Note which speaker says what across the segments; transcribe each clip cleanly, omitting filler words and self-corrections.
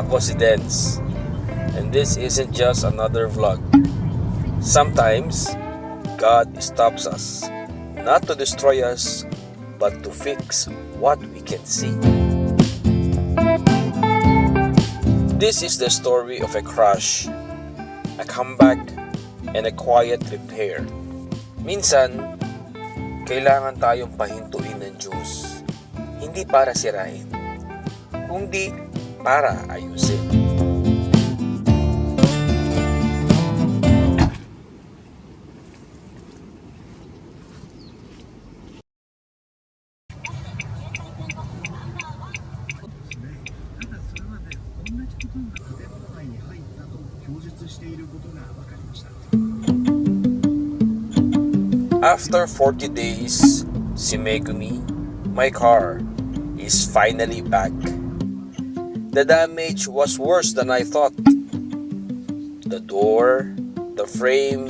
Speaker 1: Ako si Dens, and this isn't just another vlog. Sometimes, God stops us, not to destroy us, but to fix what we can see. This is the story of a crash, a comeback, and a quiet repair. Minsan, kailangan tayong pahintuin ng Diyos, hindi para sirain, kundi para ayusin. After 40 days, si Megumi, my car, is finally back. The damage was worse than I thought. The door, the frame,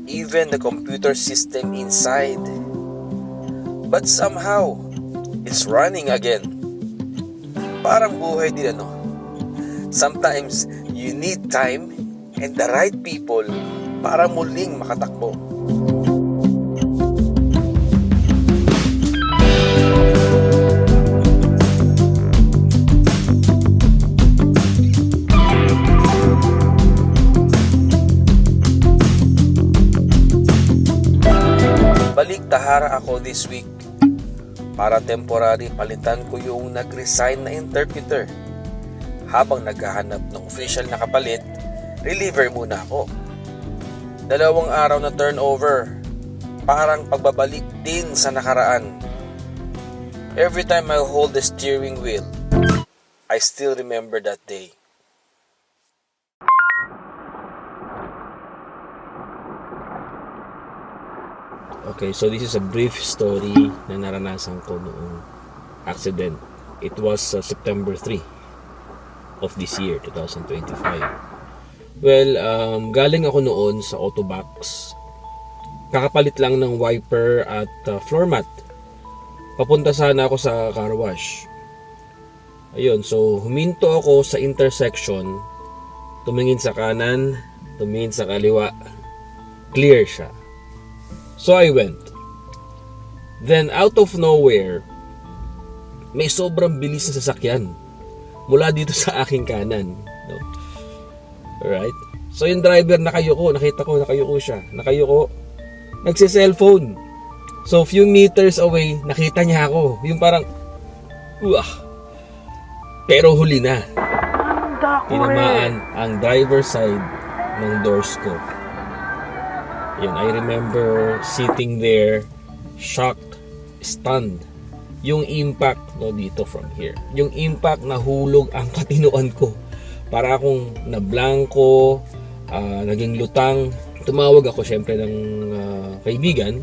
Speaker 1: even the computer system inside. But somehow, it's running again. Parang buhay din ano. Sometimes, you need time and the right people para muling makatakbo. Balik-tahara ako this week para temporary palitan ko yung nag-resign na interpreter. Habang naghahanap ng official na kapalit, reliever muna ako. 2 araw na turnover, parang pagbabalik din sa nakaraan. Every time I hold the steering wheel, I still remember that day. Okay, so this is a brief story na naranasan ko noong accident. It was September 3 of this year, 2025. Well, galing ako noon sa Autobox. Kakapalit lang ng wiper at floor mat. Papunta sana ako sa car wash. Ayun, so huminto ako sa intersection. Tumingin sa kanan, tumingin sa kaliwa. Clear siya. So I went. Then out of nowhere, may sobrang bilis na sasakyan mula dito sa aking kanan. No? Alright? So yung driver nakayuko, nakita ko nakayuko siya. Nakayuko, nagsi-cellphone. So few meters away, nakita niya ako. Yung parang, pero huli na. Tinamaan ang driver side ng doors ko. Yun, I remember sitting there, shocked, stunned. Yung impact, no, dito from here. Yung impact, nahulog ang katinuan ko. Para akong nablangko, naging lutang. Tumawag ako syempre ng kaibigan.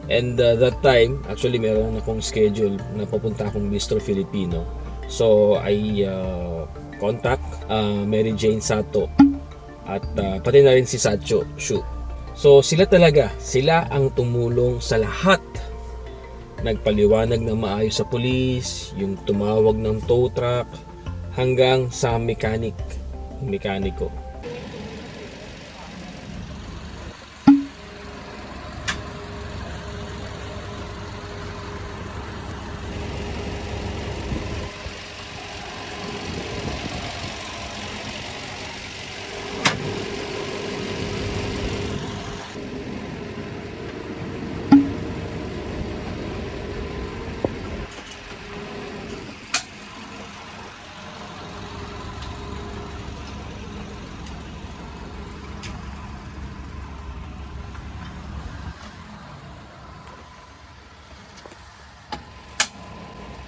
Speaker 1: And that time, actually meron akong schedule na papunta akong Mr. Filipino. So I contact Mary Jane Sato at pati na rin si Sacho Shu. So sila ang tumulong sa lahat. Nagpaliwanag ng maayos sa pulis, yung tumawag ng tow truck, hanggang sa mekaniko.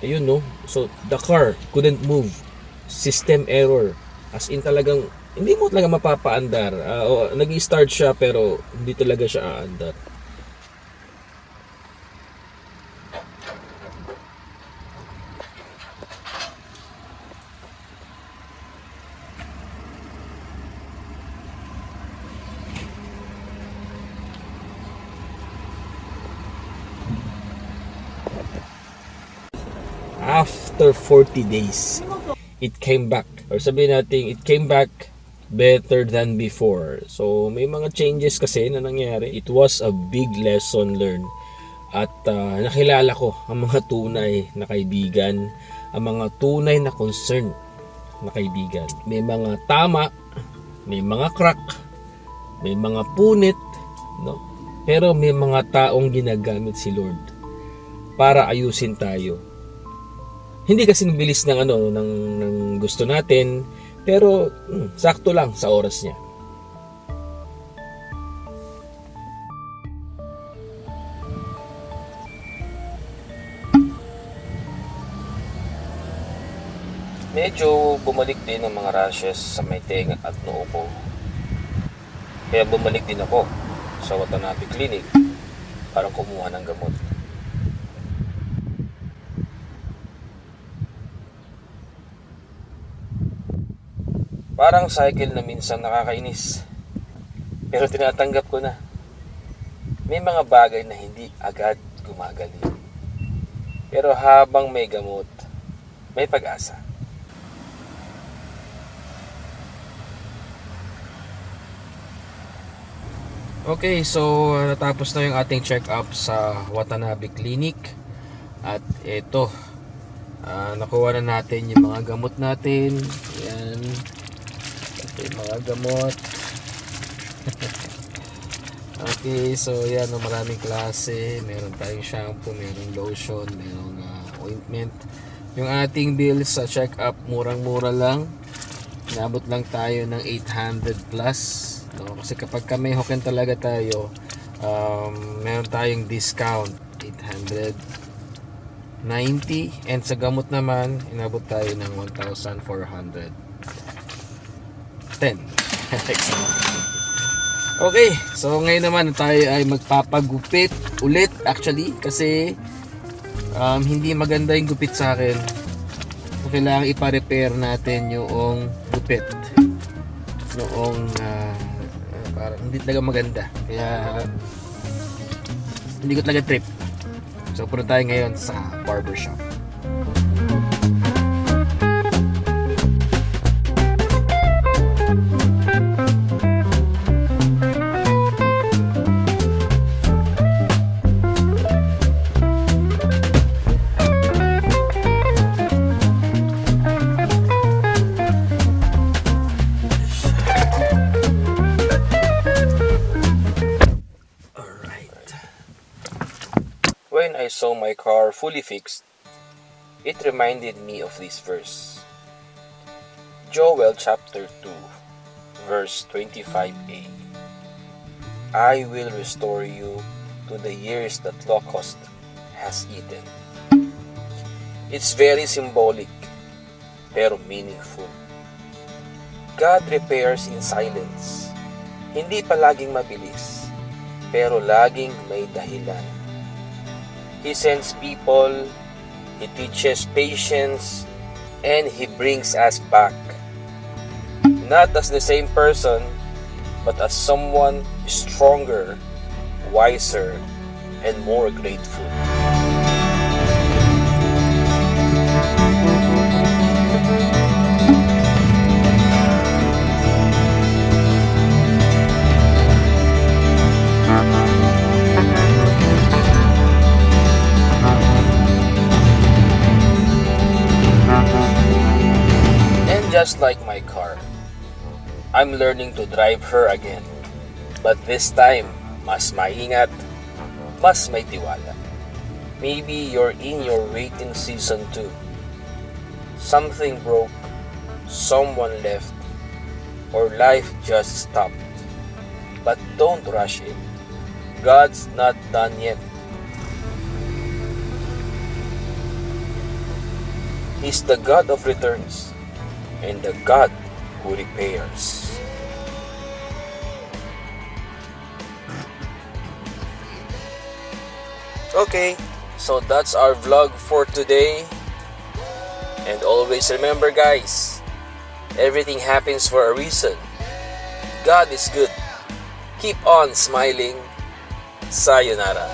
Speaker 1: Ayun, no? So the car couldn't move. System error. As in talagang hindi mo talaga mapapaandar. Nag-i-start siya pero hindi talaga siya aandar. After 40 days, it came back. or sabihin natin, it came back better than before. So, may mga changes kasi na nangyari. It was a big lesson learned. At nakilala ko ang mga tunay na kaibigan, ang mga tunay na concern na kaibigan. May mga tama, may mga crack, may mga punit, no? Pero may mga taong ginagamit si Lord para ayusin tayo. Hindi kasi bilis ng ng gusto natin, pero sakto lang sa oras niya. Medyo bumalik din ang mga rashes sa may tenga at noo ko. Kaya bumalik din ako sa Watanabe Clinic para kumuha ng gamot. Parang cycle na minsan nakakainis. Pero tinatanggap ko na. May mga bagay na hindi agad gumagaling. Pero habang may gamot, may pag-asa. Okay, so natapos na yung ating check-up sa Watanabe Clinic. At ito, nakuha na natin yung mga gamot natin. Yan. Ito yung mga gamot. Okay, so yan, maraming klase. Meron tayong shampoo, merong lotion, merong ointment. Yung ating bills sa check-up, murang-mura lang. Inabot lang tayo ng 800 plus. No, kasi kapag may hoken talaga tayo, meron tayong discount 890, and sa gamot naman inabot tayo ng 1,410. Okay, so ngayon naman tayo ay magpapagupit ulit actually kasi hindi maganda yung gupit sa akin. So, kailangan ipa-repair natin yung gupit noong parang hindi talaga maganda, kaya hindi ko talaga trip. So punta tayo ngayon sa barbershop. When I saw my car fully fixed, it reminded me of this verse. Joel chapter 2, verse 25a. I will restore you to the years that locust has eaten. It's very symbolic, pero meaningful. God repairs in silence. Hindi palaging mabilis, pero laging may dahilan. He sends people, He teaches patience, and He brings us back. Not as the same person, but as someone stronger, wiser, and more grateful. Just like my car, I'm learning to drive her again. But this time, mas maingat, mas may tiwala. Maybe you're in your waiting season too. Something broke, someone left, or life just stopped. But don't rush it. God's not done yet. He's the God of returns and the God who repairs. Okay, so that's our vlog for today. And always remember guys, everything happens for a reason. God is good. Keep on smiling. Sayonara.